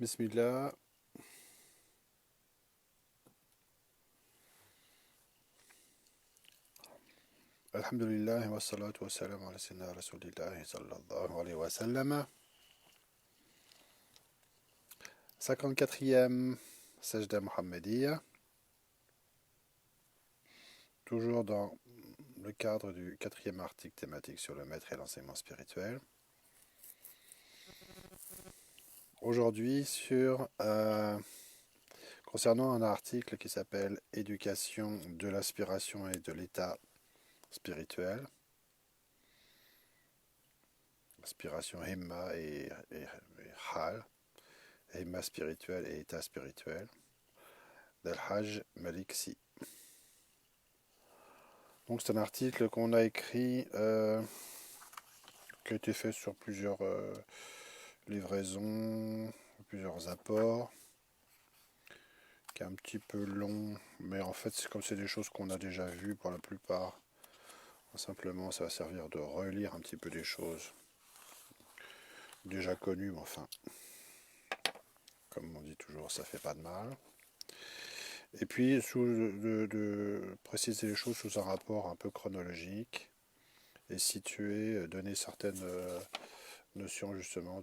Bismillah. Alhamdulillah wa salatu wa salam ala sayyidina Rasulillah sallallahu alayhi wa sallam. 54e Sajda Muhammadiyya. Toujours dans le cadre du 4e article thématique sur le maître et l'enseignement spirituel. Aujourd'hui concernant un article qui s'appelle Éducation de l'aspiration et de l'état spirituel. Aspiration himma et hal. Himma spirituel et état spirituel. D'Al-Hajj Malik Si. Donc c'est un article qu'on a écrit, qui a été fait sur plusieurs livraisons, plusieurs apports, qui est un petit peu long, mais en fait c'est comme c'est des choses qu'on a déjà vues pour la plupart. Simplement ça va servir de relire un petit peu des choses déjà connues, mais enfin, comme on dit toujours, ça fait pas de mal. Et puis de préciser les choses sous un rapport un peu chronologique et situer, donner certaines notions justement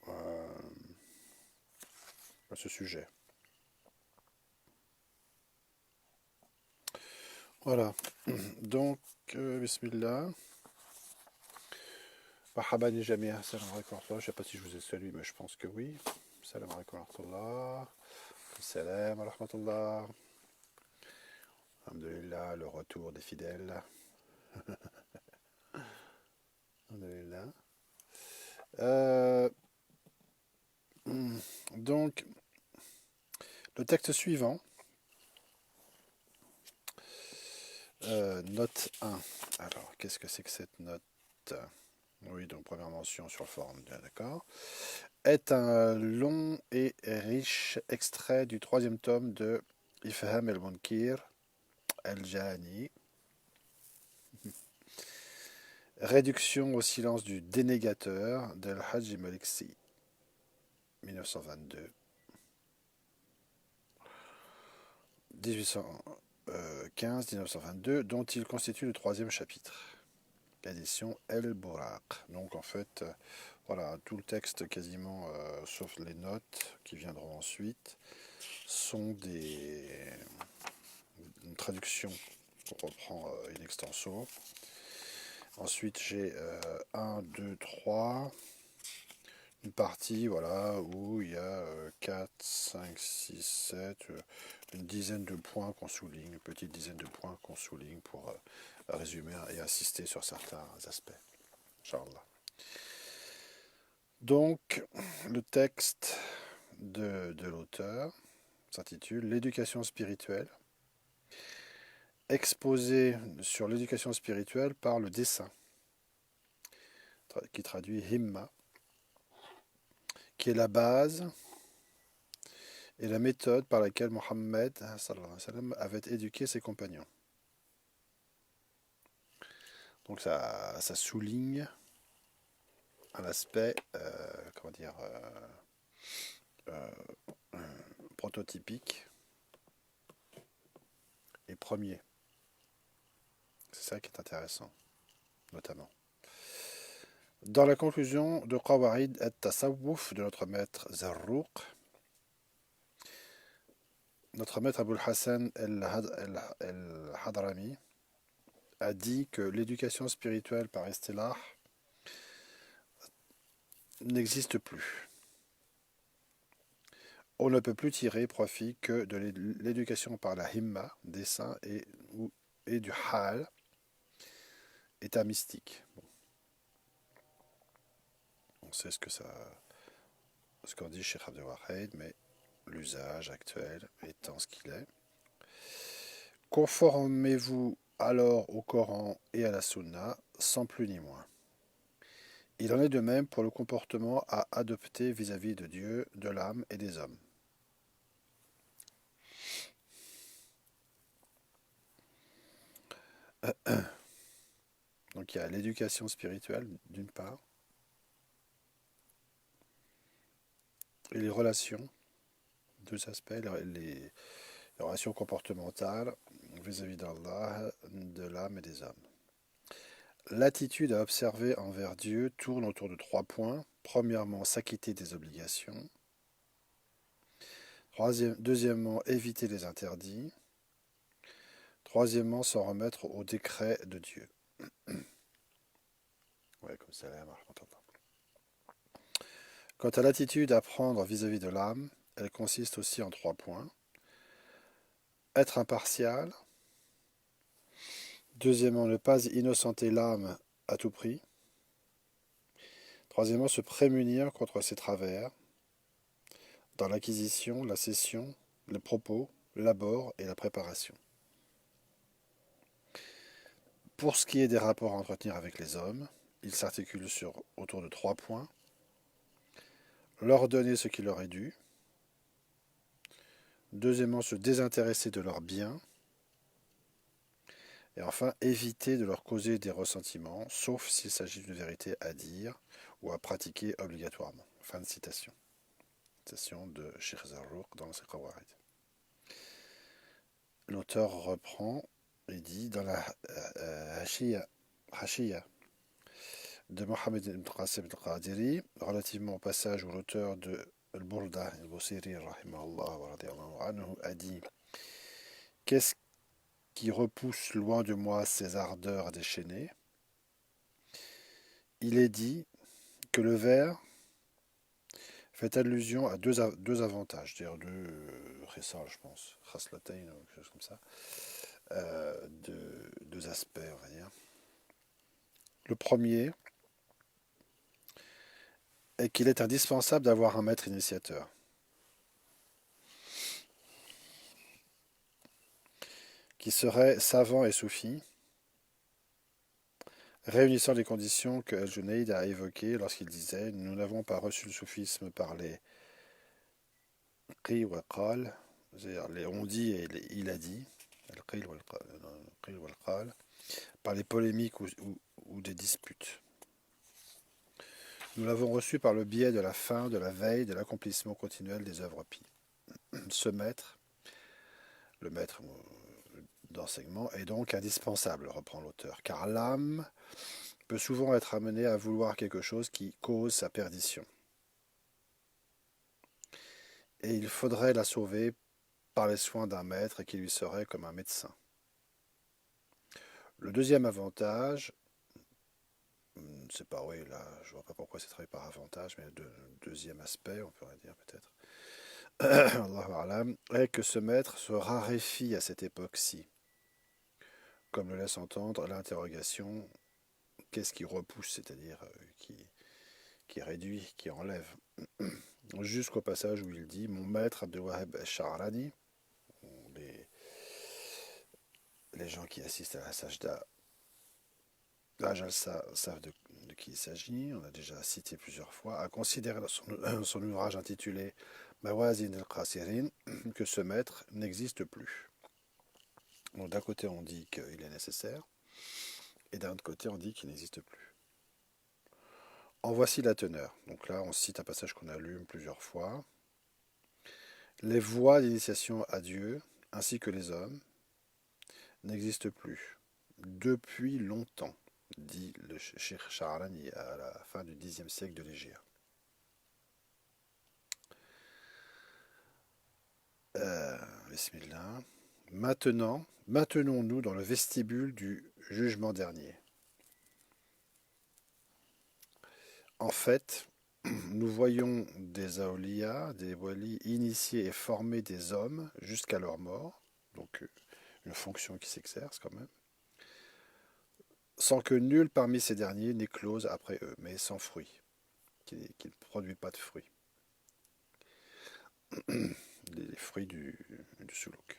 à ce sujet. Voilà, donc bismillah. Marhabani jamia, salam alaikum. Je ne sais pas si je vous ai salué, mais je pense que oui. Salam alaikum wa rahmatullah. Salam wa rahmatullah. Alhamdulillah, le retour des fidèles. Alhamdulillah. Donc, le texte suivant, note 1. Alors, qu'est-ce que c'est que cette note? Oui, donc première mention sur le forum, d'accord. Est un long et riche extrait du 3e tome de Ifham el-Munkir el-Jahani. Réduction au silence du dénégateur d'Al-Hajj Malik Si, 1922. 1815-1922, dont il constitue le 3e chapitre. Édition El-Bouraq. Donc en fait, voilà, tout le texte quasiment, sauf les notes qui viendront ensuite, sont une traduction qu'on reprend in extenso. Ensuite, j'ai 1, 2, 3, une partie voilà, où il y a 4, 5, 6, 7, une dizaine de points qu'on souligne, une petite dizaine de points qu'on souligne pour résumer et insister sur certains aspects. Inch'Allah. Donc, le texte de l'auteur s'intitule L'éducation spirituelle, exposé sur l'éducation spirituelle par le dessin, qui traduit himma, qui est la base et la méthode par laquelle Mohammed avait éduqué ses compagnons. Donc ça souligne un aspect, prototypique et premier. C'est ça qui est intéressant, notamment. Dans la conclusion de Qawaid al-Tasawwuf de notre maître Zarruq, notre maître Abul Hassan el-Hadrami a dit que l'éducation spirituelle par istilah n'existe plus. On ne peut plus tirer profit que de l'éducation par la himma, dessin, et du hal, état mystique. Bon. On sait ce qu'en dit Cheikh Abdel Wahid, mais l'usage actuel étant ce qu'il est. Conformez-vous alors au Coran et à la Sunna, sans plus ni moins. Il en est de même pour le comportement à adopter vis-à-vis de Dieu, de l'âme et des hommes. Donc il y a l'éducation spirituelle d'une part, et les relations, deux aspects, les relations comportementales vis-à-vis d'Allah, de l'âme et des hommes. L'attitude à observer envers Dieu tourne autour de 3 points. Premièrement, s'acquitter des obligations. Deuxièmement, éviter les interdits. Troisièmement, s'en remettre au décret de Dieu. Ouais, comme ça, là, marche. Quant à l'attitude à prendre vis-à-vis de l'âme, elle consiste aussi en 3 points. Être impartial. Deuxièmement, ne pas innocenter l'âme à tout prix. Troisièmement, se prémunir contre ses travers dans l'acquisition, la cession, le propos, l'abord et la préparation. Pour ce qui est des rapports à entretenir avec les hommes, ils s'articulent autour de 3 points. Leur donner ce qui leur est dû. Deuxièmement, se désintéresser de leurs biens. Et enfin, éviter de leur causer des ressentiments, sauf s'il s'agit d'une vérité à dire ou à pratiquer obligatoirement. Fin de citation. Citation de Sheikh Zarruq dans ses Qawaid. L'auteur reprend et dit dans la Hashiya de Mohammed ibn Qasim al-Qadiri, relativement au passage où l'auteur de Al-Burda al-Busiri a dit qu'est-ce qui repousse loin de moi ces ardeurs déchaînées. Il est dit que le vers fait allusion à deux avantages, c'est-à-dire deux khissal, je pense, khaslatayn ou quelque chose comme ça, deux aspects, on va dire. Le premier est qu'il est indispensable d'avoir un maître initiateur. Qui serait savant et soufi, réunissant les conditions que Al-Junayd a évoquées lorsqu'il disait « Nous n'avons pas reçu le soufisme par les qi wa qal », c'est-à-dire les on dit et les il a dit, par les polémiques ou des disputes. Nous l'avons reçu par le biais de la fin, de la veille, de l'accomplissement continuel des œuvres pies. Ce maître, le maître d'enseignement, est donc indispensable, reprend l'auteur, car l'âme peut souvent être amenée à vouloir quelque chose qui cause sa perdition. Et il faudrait la sauver par les soins d'un maître qui lui serait comme un médecin. Le deuxième avantage, c'est pas, oui, là, je vois pas pourquoi c'est travaillé par avantage, mais le deuxième aspect, on pourrait dire peut-être, Allahu a'lam, est que ce maître se raréfie à cette époque-ci, comme le laisse entendre l'interrogation qu'est-ce qui repousse, c'est-à-dire qui réduit, qui enlève, jusqu'au passage où il dit mon maître Abdul Wahhab al-Sha'rani, les gens qui assistent à la sajda, la jalsa, savent de qui il s'agit, on a déjà cité plusieurs fois, a considéré dans son ouvrage intitulé Mawazin al-Qasirin que ce maître n'existe plus. Donc d'un côté on dit qu'il est nécessaire, et d'un autre côté on dit qu'il n'existe plus. En voici la teneur. Donc là on cite un passage qu'on a lu plusieurs fois. Les voies d'initiation à Dieu, ainsi que les hommes, n'existent plus depuis longtemps, dit le Cheikh Sha'rani à la fin du Xe siècle de l'Hégire. Bismillah. Maintenons-nous dans le vestibule du jugement dernier. En fait, nous voyons des aoulias, des walis initiés et formés des hommes jusqu'à leur mort, donc une fonction qui s'exerce quand même, sans que nul parmi ces derniers n'éclose après eux, mais sans fruit, qui ne produit pas de fruits. Les fruits du suluk.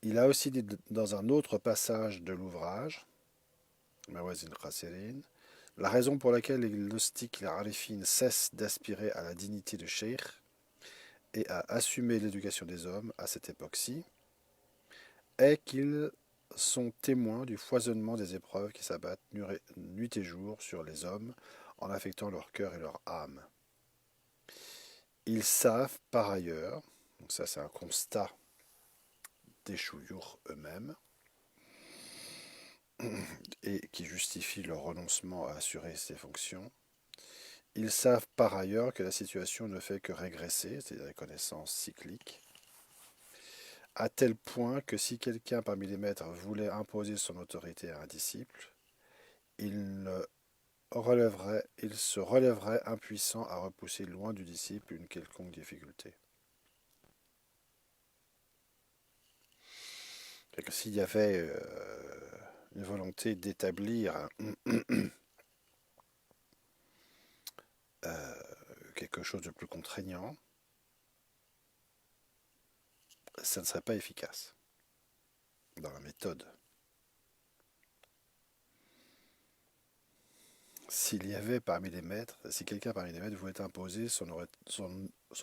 Il a aussi dit dans un autre passage de l'ouvrage, Mawazin Qasirin, la raison pour laquelle les gnostiques et les arifines cessent d'aspirer à la dignité de cheikh et à assumer l'éducation des hommes à cette époque-ci est qu'ils sont témoins du foisonnement des épreuves qui s'abattent nuit et jour sur les hommes en affectant leur cœur et leur âme. Ils savent par ailleurs, donc ça c'est un constat des chouyours eux-mêmes, et qui justifie leur renoncement à assurer ces fonctions. Ils savent par ailleurs que la situation ne fait que régresser, c'est des connaissances cycliques, à tel point que si quelqu'un parmi les maîtres voulait imposer son autorité à un disciple, il, ne il se relèverait impuissant à repousser loin du disciple une quelconque difficulté. Et que s'il y avait une volonté d'établir quelque chose de plus contraignant, ça ne serait pas efficace dans la méthode. S'il y avait parmi les maîtres, si quelqu'un parmi les maîtres voulait imposer son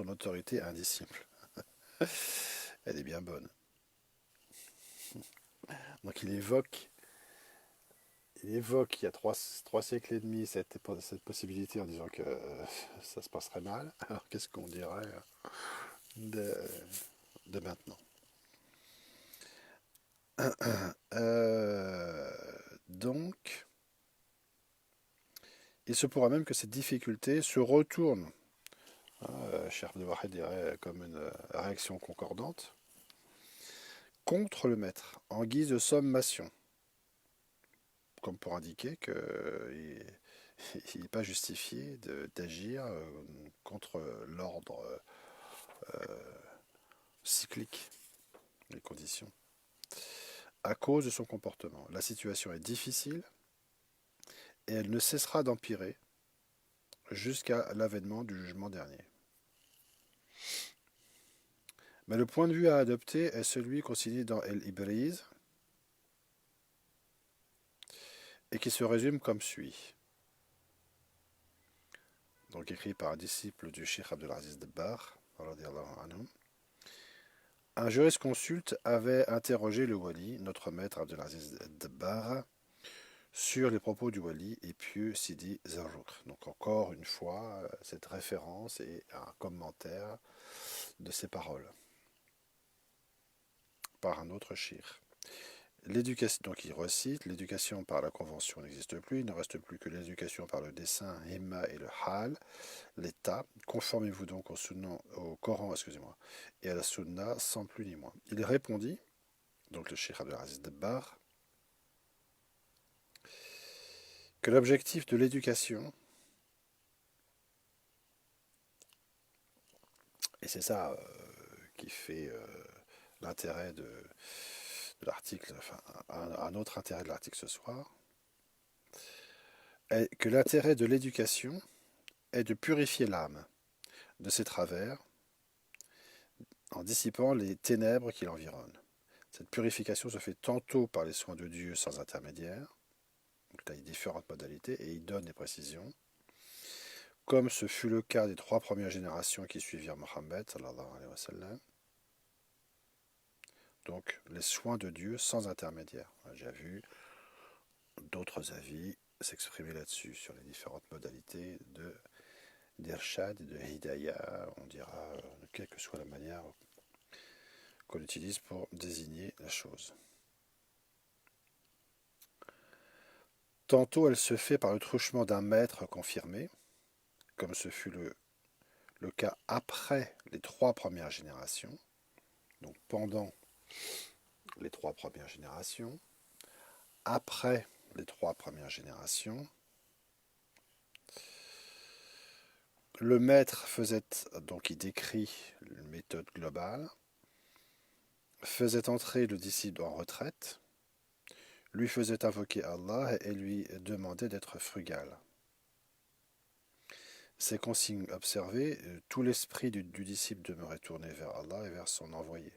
autorité à un disciple, elle est bien bonne. Donc il évoque il y a trois siècles et demi cette possibilité en disant que ça se passerait mal. Alors qu'est-ce qu'on dirait de, de maintenant? Euh, donc, il se pourra même que cette difficulté se retourne, Cheikh Abdel Wahed dirait comme une réaction concordante, contre le maître, en guise de sommation, comme pour indiquer qu'il n'est pas justifié d'agir contre l'ordre cyclique des conditions. À cause de son comportement, la situation est difficile et elle ne cessera d'empirer jusqu'à l'avènement du jugement dernier. Mais le point de vue à adopter est celui consigné dans El Ibriz et qui se résume comme suit. Donc écrit par un disciple du Cheikh Abdelaziz Dabbar, un jurisconsulte avait interrogé le wali, notre maître Abdelaziz Dabbar, sur les propos du wali et pieux Sidi Zarrouk. Donc encore une fois, cette référence et un commentaire de ces paroles par un autre shir. L'éducation, donc il recite, l'éducation par la convention n'existe plus, il ne reste plus que l'éducation par le dessin, himma et le hal, l'état. Conformez-vous donc au Coran, et à la sunna sans plus ni moins. Il répondit, donc le Cheikh Abdelaziz Dabbar, que l'objectif de l'éducation, et c'est ça qui fait l'intérêt de l'article, enfin un autre intérêt de l'article ce soir, est que l'intérêt de l'éducation est de purifier l'âme de ses travers en dissipant les ténèbres qui l'environnent. Cette purification se fait tantôt par les soins de Dieu sans intermédiaire, donc là il y a différentes modalités et il donne des précisions, comme ce fut le cas des 3 premières générations qui suivirent Mohammed, sallallahu alayhi wa sallam. Donc les soins de Dieu sans intermédiaire. J'ai vu d'autres avis s'exprimer là-dessus, sur les différentes modalités d'Irshad et de Hidayah, on dira, quelle que soit la manière qu'on utilise pour désigner la chose. Tantôt elle se fait par le truchement d'un maître confirmé, comme ce fut le cas après les 3 premières générations, donc pendant les 3 premières générations, après les 3 premières générations, le maître faisait, donc il décrit une méthode globale, faisait entrer le disciple en retraite, lui faisait invoquer Allah et lui demandait d'être frugal. Ces consignes observées, tout l'esprit du disciple demeurait tourné vers Allah et vers son envoyé.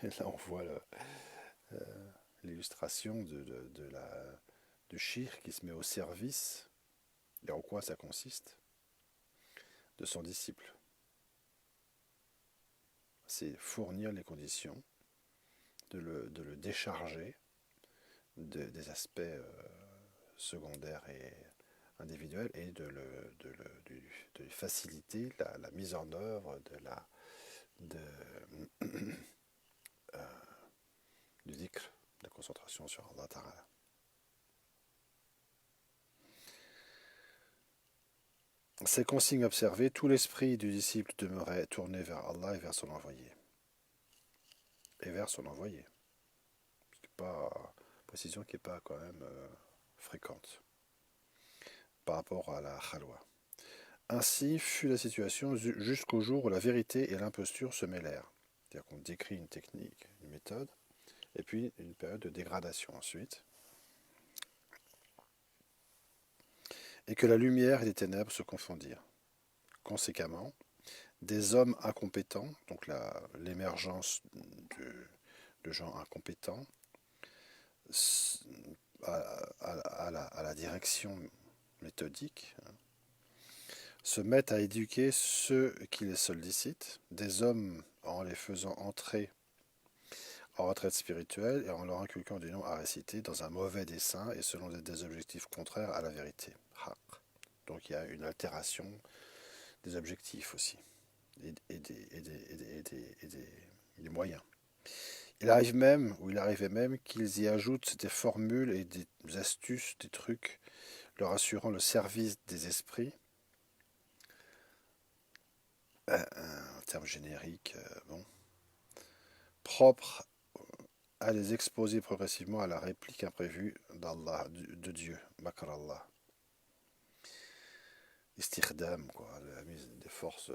Et là on voit l'illustration du shir qui se met au service, et en quoi ça consiste, de son disciple. C'est fournir les conditions de le décharger des aspects secondaires et individuel et de faciliter la mise en œuvre de, du dhikr, de la concentration sur Allah Ta'ala. Ces consignes observées, tout l'esprit du disciple demeurait tourné vers Allah et vers son envoyé. C'est pas précision qui n'est pas quand même fréquente par rapport à la khalwa. Ainsi fut la situation jusqu'au jour où la vérité et l'imposture se mêlèrent. C'est-à-dire qu'on décrit une technique, une méthode, et puis une période de dégradation ensuite. Et que la lumière et les ténèbres se confondirent. Conséquemment, des hommes incompétents, donc l'émergence de gens incompétents, à la direction méthodique, se mettent à éduquer ceux qui les sollicitent, des hommes en les faisant entrer en retraite spirituelle et en leur inculquant des noms à réciter dans un mauvais dessein et selon des objectifs contraires à la vérité. Donc il y a une altération des objectifs aussi et des moyens. Il arrivait même qu'ils y ajoutent des formules et des astuces, des trucs leur assurant le service des esprits, un terme générique, propre à les exposer progressivement à la réplique imprévue d'Allah, de Dieu, Makarallah. Istikhdam, quoi, la mise des forces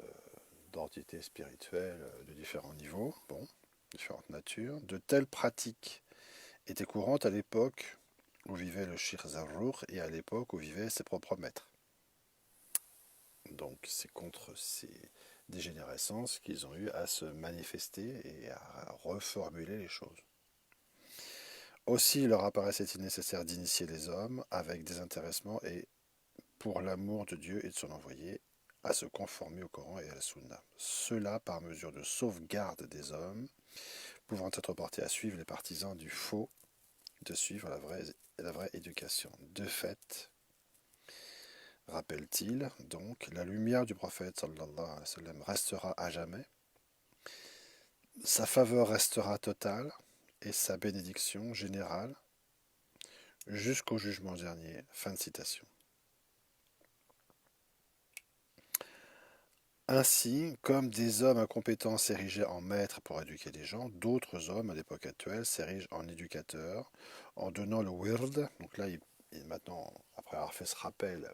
d'entité spirituelle de différents niveaux, différentes natures. De telles pratiques étaient courantes à l'époque où vivait le Shir Zarruq et à l'époque où vivaient ses propres maîtres. Donc c'est contre ces dégénérescences qu'ils ont eu à se manifester et à reformuler les choses. Aussi, il leur apparaissait-il nécessaire d'initier les hommes avec désintéressement et pour l'amour de Dieu et de son envoyé à se conformer au Coran et à la Sunna. Cela par mesure de sauvegarde des hommes, pouvant être portés à suivre les partisans du faux, de suivre la vraie éducation. De fait, rappelle-t-il, donc, la lumière du prophète sallallahu alayhi wa sallam restera à jamais, sa faveur restera totale et sa bénédiction générale jusqu'au jugement dernier. Fin de citation. Ainsi, comme des hommes incompétents s'érigeaient en maîtres pour éduquer les gens, d'autres hommes à l'époque actuelle s'érigent en éducateurs en donnant le wird. Donc là, maintenant, après avoir fait ce rappel,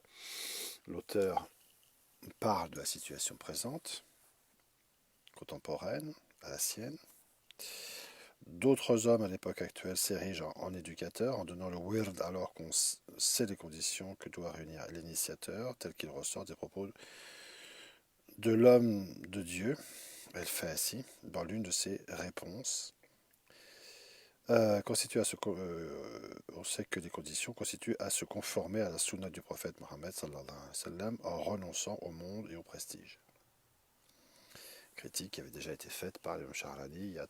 l'auteur parle de la situation présente, contemporaine, à la sienne. D'autres hommes à l'époque actuelle s'érigent en éducateurs en donnant le wird alors qu'on sait les conditions que doit réunir l'initiateur, tel qu'il ressort des propos de l'homme de Dieu, elle fait ainsi, dans l'une de ses réponses. On sait que les conditions constituent à se conformer à la sunna du prophète Mohammed sallallahu alayhi wa sallam en renonçant au monde et au prestige. Critique qui avait déjà été faite par l'imam Shahrani il y a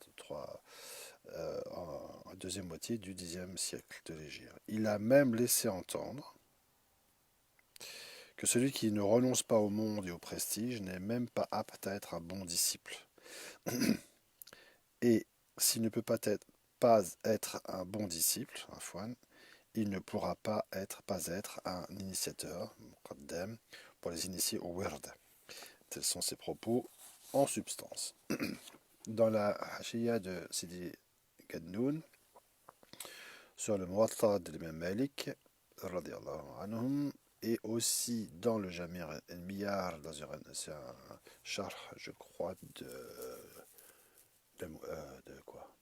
en deuxième moitié du Xe siècle de l'Hégire. Il a même laissé entendre que celui qui ne renonce pas au monde et au prestige n'est même pas apte à être un bon disciple. Et s'il ne peut pas être un bon disciple, un fouan, il ne pourra pas être un initiateur, muqaddam, pour les initier au wird. Tels sont ses propos en substance. Dans la Hashiyya de Sidi Gadnoun, sur le Muwatta de l'imam Malik, radiallahu anhum, et aussi dans le Jamir al-Miyar, c'est un charh, je crois, de quoi?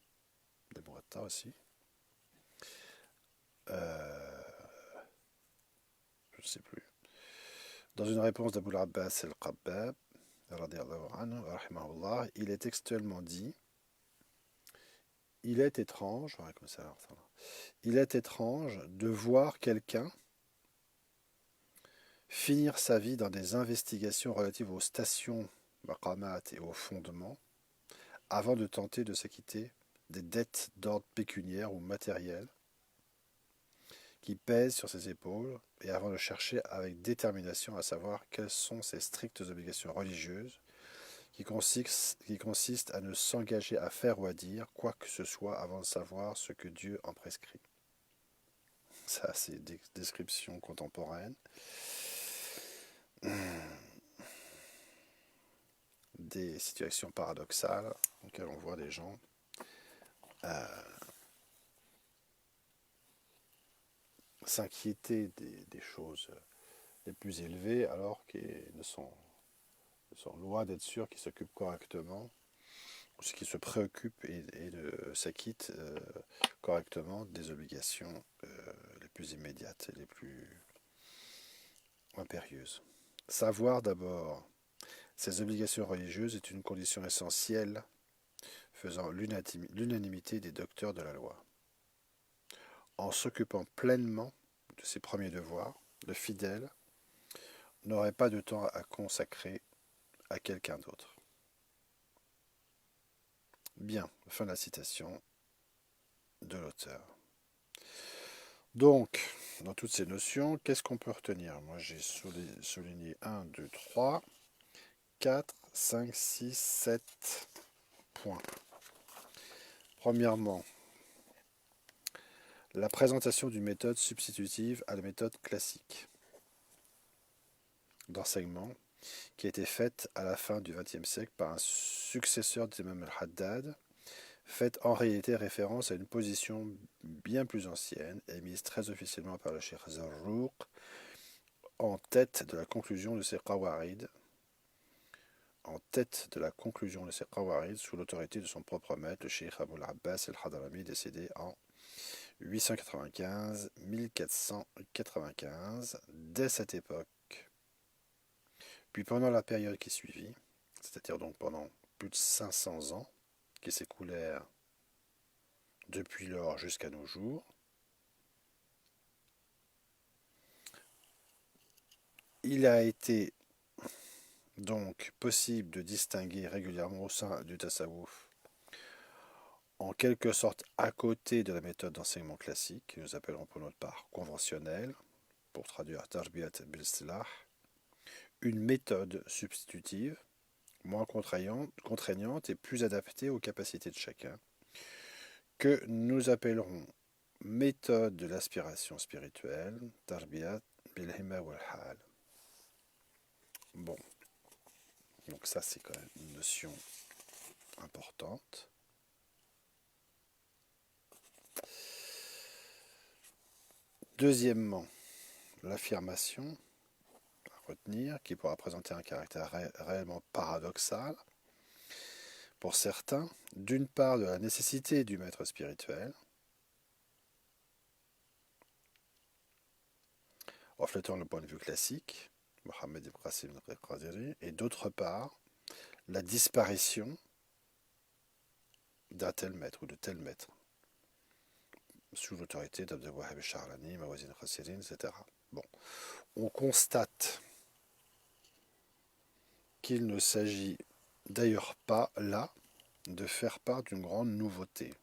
De Muwatta aussi. Je ne sais plus. Dans une réponse d'Abu al-Abbas al-Qabbab, il est textuellement dit: il est étrange de voir quelqu'un finir sa vie dans des investigations relatives aux stations, maqamat et aux fondements, avant de tenter de s'acquitter des dettes d'ordre pécuniaire ou matériel qui pèsent sur ses épaules, et avant de chercher avec détermination à savoir quelles sont ses strictes obligations religieuses, qui consistent à ne s'engager à faire ou à dire quoi que ce soit avant de savoir ce que Dieu en prescrit. Ça, c'est des descriptions contemporaines. Des situations paradoxales dans lesquelles on voit des gens s'inquiéter des choses les plus élevées alors qu'ils sont loin d'être sûrs qu'ils s'occupent correctement, ou qu'ils se préoccupent et s'acquittent correctement des obligations les plus immédiates et les plus impérieuses. Savoir d'abord ces obligations religieuses est une condition essentielle faisant l'unanimité des docteurs de la loi. En s'occupant pleinement de ses premiers devoirs, le fidèle n'aurait pas de temps à consacrer à quelqu'un d'autre. Bien, fin de la citation de l'auteur. Donc, dans toutes ces notions, qu'est-ce qu'on peut retenir? Moi, j'ai souligné 1, 2, 3, 4, 5, 6, 7 points. Premièrement, la présentation d'une méthode substitutive à la méthode classique d'enseignement qui a été faite à la fin du XXe siècle par un successeur d'Imam al-Haddad, fait en réalité référence à une position bien plus ancienne, émise très officiellement par le Cheikh Zarruq, en tête de la conclusion de ses Qawarid, sous l'autorité de son propre maître, le Cheikh Abul Abbas al-Hadrami, décédé en 895-1495. Dès cette époque, puis pendant la période qui suivit, c'est-à-dire donc pendant plus de 500 ans, qui s'écoulèrent depuis lors jusqu'à nos jours, il a été donc possible de distinguer régulièrement au sein du tasawwuf, en quelque sorte à côté de la méthode d'enseignement classique, que nous appellerons pour notre part conventionnelle, pour traduire Tarbiyat bil-Istilah, une méthode substitutive, moins contraignante et plus adaptée aux capacités de chacun, que nous appellerons méthode de l'aspiration spirituelle, Tarbiyat bil-Himma wal-Hal. Bon, donc ça c'est quand même une notion importante. Deuxièmement, l'affirmation à retenir qui pourra présenter un caractère réellement paradoxal pour certains, d'une part de la nécessité du maître spirituel, reflétant le point de vue classique, Mohammed ibn Qasim al-Qadiri, et d'autre part la disparition d'un tel maître ou de tel maître, sous l'autorité d'Abdel Wahhab al-Sharlani, Mawazin al-Khasirin, etc. Bon, on constate qu'il ne s'agit d'ailleurs pas là de faire part d'une grande nouveauté.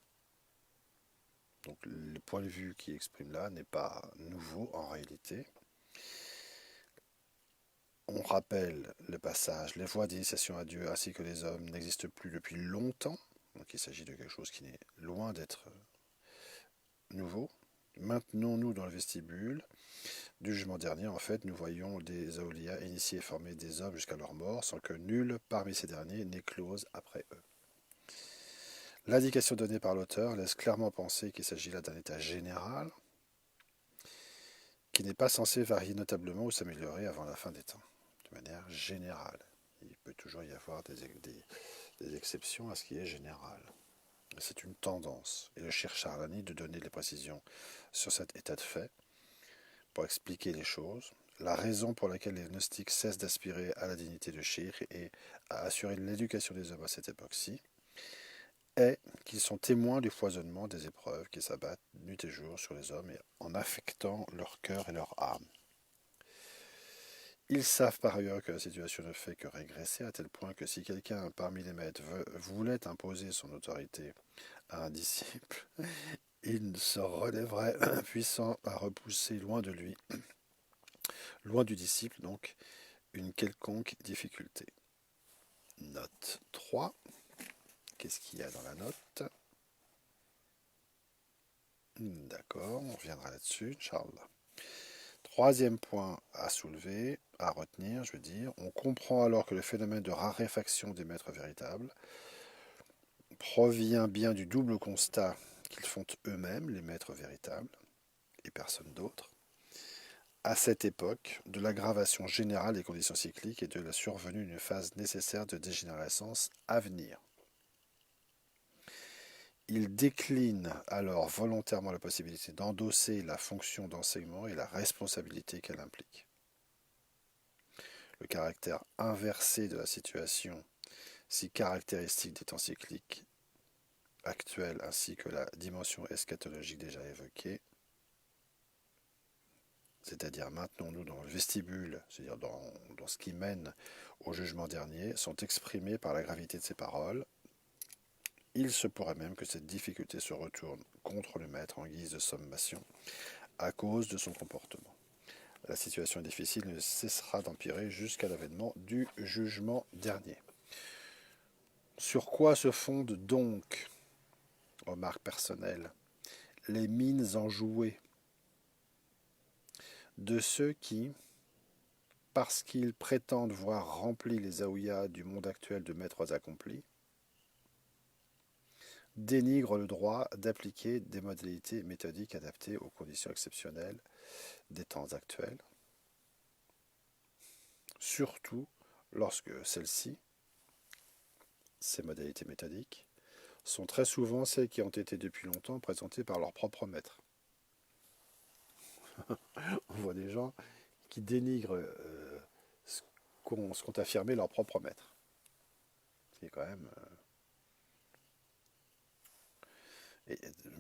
Donc le point de vue qui exprime là n'est pas nouveau en réalité. On rappelle le passage, les voies d'initiation à Dieu ainsi que les hommes n'existent plus depuis longtemps. Donc il s'agit de quelque chose qui n'est loin d'être nouveau. Maintenons-nous dans le vestibule du jugement dernier. En fait, nous voyons des Aoulias initiés et formés des hommes jusqu'à leur mort, sans que nul parmi ces derniers n'éclose après eux. L'indication donnée par l'auteur laisse clairement penser qu'il s'agit là d'un état général qui n'est pas censé varier notablement ou s'améliorer avant la fin des temps, de manière générale. Il peut toujours y avoir des exceptions à ce qui est général. C'est une tendance, et le Cheikh Sharlani de donner des précisions sur cet état de fait pour expliquer les choses, la raison pour laquelle les gnostiques cessent d'aspirer à la dignité de Cheikh et à assurer l'éducation des hommes à cette époque-ci, est qu'ils sont témoins du foisonnement des épreuves qui s'abattent nuit et jour sur les hommes et en affectant leur cœur et leur âme. Ils savent par ailleurs que la situation ne fait que régresser à tel point que si quelqu'un parmi les maîtres voulait imposer son autorité à un disciple, il se relèverait puissant à repousser loin de lui, loin du disciple donc, une quelconque difficulté. Note 3. Qu'est-ce qu'il y a dans la note? D'accord, on reviendra là-dessus, Inch'Allah. Troisième point à soulever, à retenir, je veux dire, on comprend alors que le phénomène de raréfaction des maîtres véritables provient bien du double constat qu'ils font eux-mêmes, les maîtres véritables, et personne d'autre, à cette époque, de l'aggravation générale des conditions cycliques et de la survenue d'une phase nécessaire de dégénérescence à venir. Il décline alors volontairement la possibilité d'endosser la fonction d'enseignement et la responsabilité qu'elle implique. Le caractère inversé de la situation, si caractéristique des temps cycliques actuels ainsi que la dimension eschatologique déjà évoquée, c'est-à-dire maintenons-nous dans le vestibule, c'est-à-dire dans ce qui mène au jugement dernier, sont exprimés par la gravité de ces paroles. Il se pourrait même que cette difficulté se retourne contre le maître en guise de sommation à cause de son comportement. La situation difficile ne cessera d'empirer jusqu'à l'avènement du jugement dernier. Sur quoi se fondent donc, remarque personnelle, les mines enjouées de ceux qui, parce qu'ils prétendent voir rempli les aouïas du monde actuel de maîtres accomplis, dénigrent le droit d'appliquer des modalités méthodiques adaptées aux conditions exceptionnelles des temps actuels, surtout lorsque celles-ci, ces modalités méthodiques, sont très souvent celles qui ont été depuis longtemps présentées par leur propre maître. On voit des gens qui dénigrent ce qu'ont affirmé leur propre maître. C'est quand même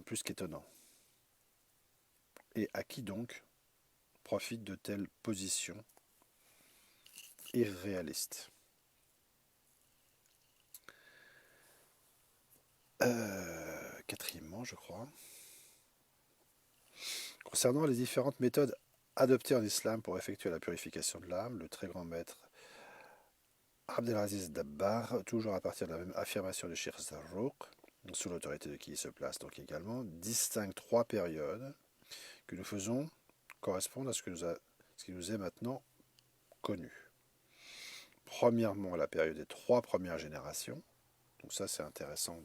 plus qu'étonnant. Et à qui donc profite de telles positions irréalistes? Quatrièmement, je crois. Concernant les différentes méthodes adoptées en islam pour effectuer la purification de l'âme, le très grand maître Abdelaziz Dabbar, toujours à partir de la même affirmation de Cheikh Zarruq, sous l'autorité de qui il se place donc également, distingue trois périodes que nous faisons correspondre à ce qui nous est maintenant connu. Premièrement, la période des trois premières générations. Donc ça, c'est intéressant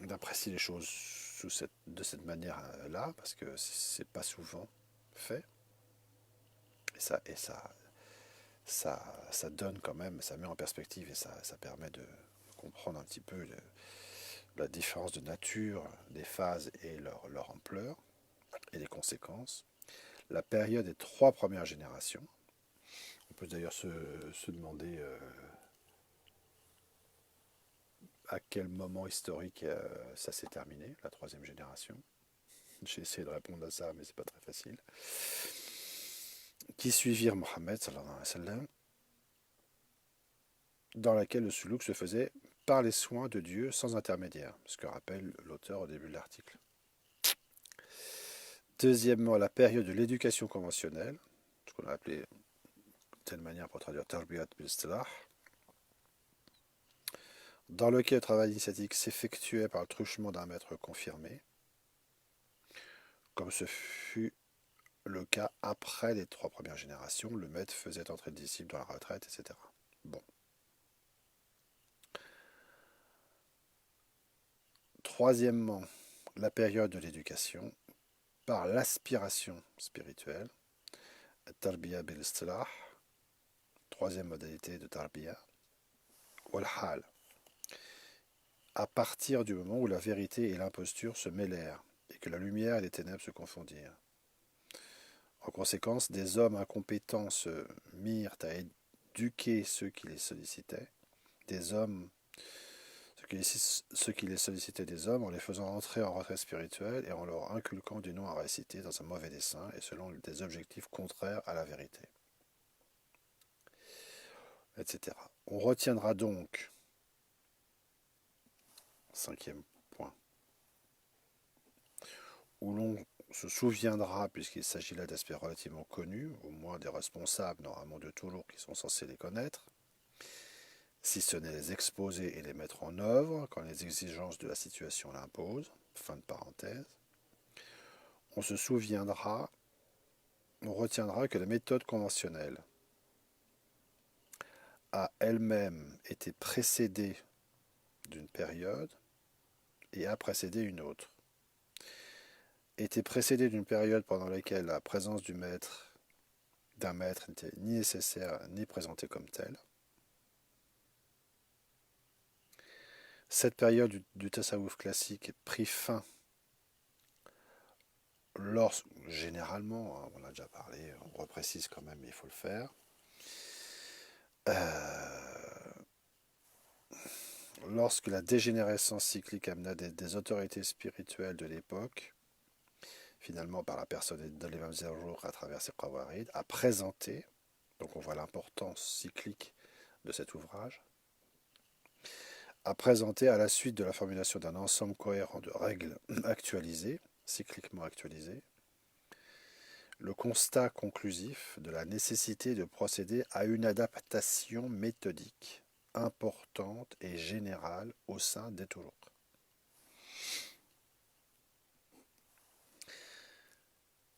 d'apprécier les choses de cette manière-là, parce que c'est pas souvent fait. Ça donne quand même, ça met en perspective et ça permet de comprendre un petit peu la différence de nature des phases et leur ampleur et les conséquences. La période des trois premières générations. On peut d'ailleurs se demander à quel moment historique ça s'est terminé, la troisième génération. J'ai essayé de répondre à ça, mais c'est pas très facile. Qui suivirent Mohammed, sallallahu alayhi wa sallam, dans laquelle le soulouk se faisait par les soins de Dieu sans intermédiaire, ce que rappelle l'auteur au début de l'article. Deuxièmement, la période de l'éducation conventionnelle, ce qu'on a appelé de telle manière pour traduire Tarbiyat bil-Istilah, dans lequel le travail initiatique s'effectuait par le truchement d'un maître confirmé, comme ce fut le cas après les trois premières générations, le maître faisait entrer le disciple dans la retraite, etc. Bon. Troisièmement, la période de l'éducation par l'aspiration spirituelle, Tarbiya bil-Istilah, troisième modalité de Tarbiya, wal-Hal, à partir du moment où la vérité et l'imposture se mêlèrent et que la lumière et les ténèbres se confondirent. En conséquence, des hommes incompétents se mirent à éduquer ceux qui les sollicitaient, des hommes, ceux qui les sollicitaient des hommes, en les faisant entrer en retraite spirituelle et en leur inculquant des noms à réciter dans un mauvais dessein et selon des objectifs contraires à la vérité, etc. On retiendra donc 5e point, où l'on se souviendra, puisqu'il s'agit là d'aspects relativement connus, au moins des responsables normalement de Toulouse qui sont censés les connaître, si ce n'est les exposer et les mettre en œuvre quand les exigences de la situation l'imposent. Fin de parenthèse. On se souviendra, on retiendra que la méthode conventionnelle a elle-même été précédée d'une période et a précédé une autre. Était précédée d'une période pendant laquelle la présence d'un maître n'était ni nécessaire ni présentée comme telle. Cette période du tasawwuf classique prit fin généralement, on a déjà parlé, on reprécise quand même, mais il faut le faire, lorsque la dégénérescence cyclique amena des autorités spirituelles de l'époque, finalement par la personne de l'imam Zarruq à travers ses qawarid, a présenté, donc on voit l'importance cyclique de cet ouvrage, a présenté à la suite de la formulation d'un ensemble cohérent de règles actualisées, cycliquement actualisées, le constat conclusif de la nécessité de procéder à une adaptation méthodique importante et générale au sein des Toulouk.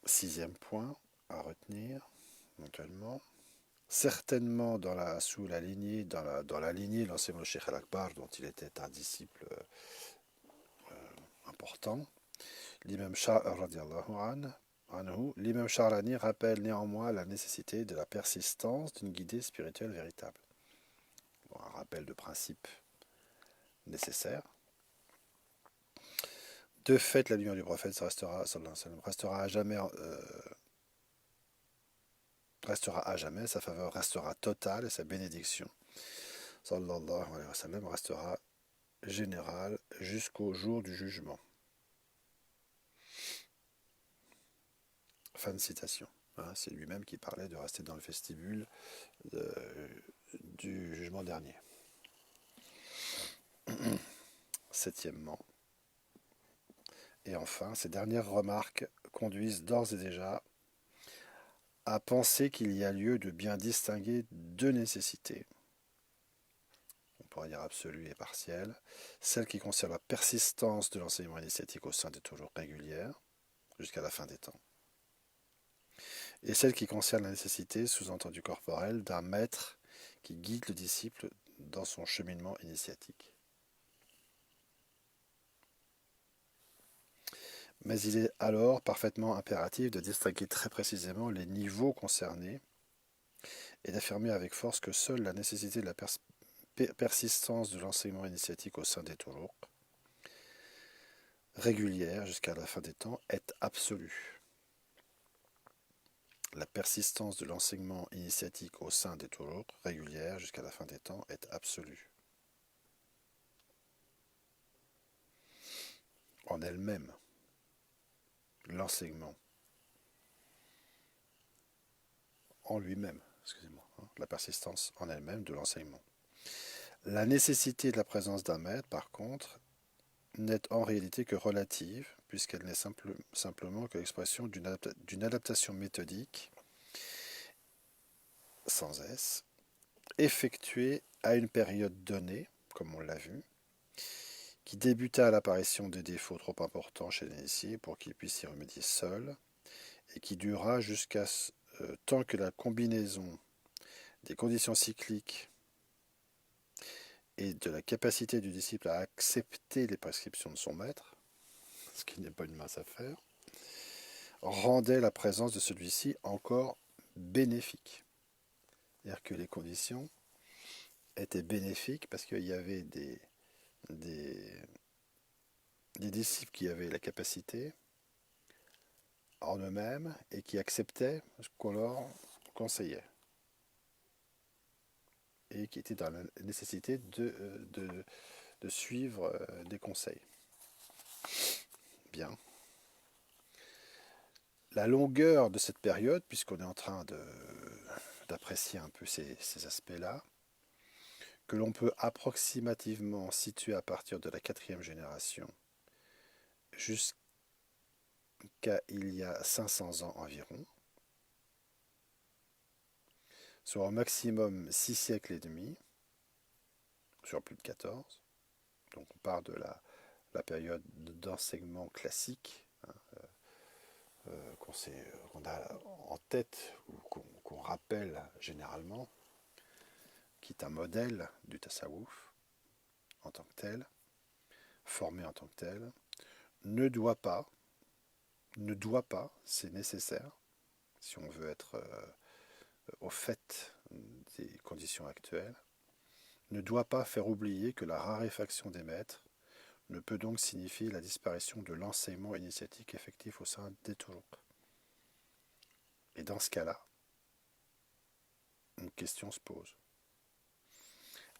Sixième point à retenir, éventuellement, certainement dans la lignée de l'enseignement de Cheikh Al-Akbar, dont il était un disciple important, l'imam l'imam Charlani rappelle néanmoins la nécessité de la persistance d'une guidée spirituelle véritable. Bon, un rappel de principe nécessaire. De fait, la lumière du prophète restera à jamais, sa faveur restera totale et sa bénédiction sallallahu alayhi wa sallam restera générale jusqu'au jour du jugement. Fin de citation. C'est lui-même qui parlait de rester dans le vestibule du jugement dernier. Septièmement, et enfin, ces dernières remarques conduisent d'ores et déjà à penser qu'il y a lieu de bien distinguer deux nécessités, on pourrait dire absolue et partielle, celle qui concerne la persistance de l'enseignement initiatique au sein des Toulouk régulières, jusqu'à la fin des temps, et celle qui concerne la nécessité, sous-entendue corporelle, d'un maître qui guide le disciple dans son cheminement initiatique. Mais il est alors parfaitement impératif de distinguer très précisément les niveaux concernés et d'affirmer avec force que seule la nécessité de la persistance de l'enseignement initiatique au sein des Toulouk, régulière jusqu'à la fin des temps, est absolue. La persistance de l'enseignement initiatique au sein des Toulouk, régulière jusqu'à la fin des temps, est absolue. En elle-même, l'enseignement en lui-même, la persistance en elle-même de l'enseignement. La nécessité de la présence d'un maître, par contre, n'est en réalité que relative, puisqu'elle n'est simplement que l'expression d'une adaptation méthodique, sans S, effectuée à une période donnée, comme on l'a vu, qui débuta à l'apparition des défauts trop importants chez l'initié pour qu'il puisse y remédier seul, et qui dura jusqu'à tant que la combinaison des conditions cycliques et de la capacité du disciple à accepter les prescriptions de son maître, ce qui n'est pas une mince affaire, rendait la présence de celui-ci encore bénéfique. C'est-à-dire que les conditions étaient bénéfiques parce qu'il y avait des disciples qui avaient la capacité en eux-mêmes et qui acceptaient ce qu'on leur conseillait et qui étaient dans la nécessité de suivre des conseils. Bien. La longueur de cette période, puisqu'on est en train d'apprécier un peu ces aspects-là, que l'on peut approximativement situer à partir de la 4e génération jusqu'à il y a 500 ans environ, soit au maximum 6 siècles et demi, sur plus de 14. Donc on part de la période d'enseignement classique, hein, qu'on a en tête ou qu'on rappelle généralement, qui est un modèle du tasawwuf en tant que tel, formé en tant que tel, ne doit pas, c'est nécessaire, si on veut être au fait des conditions actuelles, ne doit pas faire oublier que la raréfaction des maîtres ne peut donc signifier la disparition de l'enseignement initiatique effectif au sein des turuq. Et dans ce cas-là, une question se pose.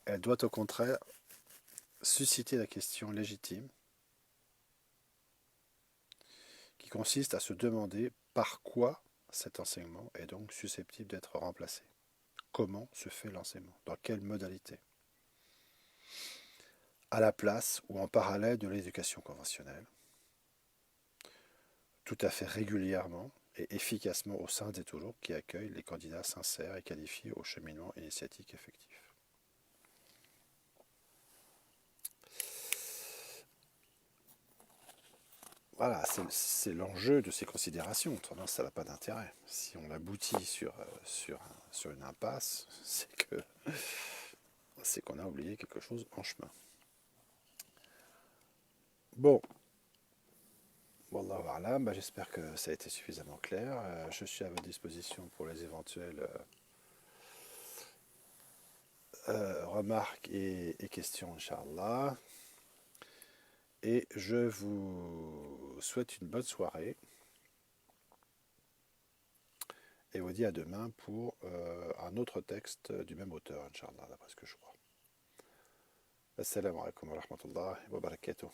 Elle doit au contraire susciter la question légitime qui consiste à se demander par quoi cet enseignement est donc susceptible d'être remplacé. Comment se fait l'enseignement? Dans quelle modalité? À la place ou en parallèle de l'éducation conventionnelle, tout à fait régulièrement et efficacement au sein des turuq qui accueillent les candidats sincères et qualifiés au cheminement initiatique effectif. Voilà, c'est l'enjeu de ces considérations. Autrement, ça n'a pas d'intérêt. Si on aboutit sur une impasse, c'est qu'on a oublié quelque chose en chemin. Bon, wallahu a'lam, j'espère que ça a été suffisamment clair. Je suis à votre disposition pour les éventuelles remarques et questions, Inch'Allah. Et je vous souhaite une bonne soirée. Et vous dis à demain pour un autre texte du même auteur, Inch'Allah, d'après ce que je crois. Assalamu alaikum wa rahmatullahi wa barakatuh.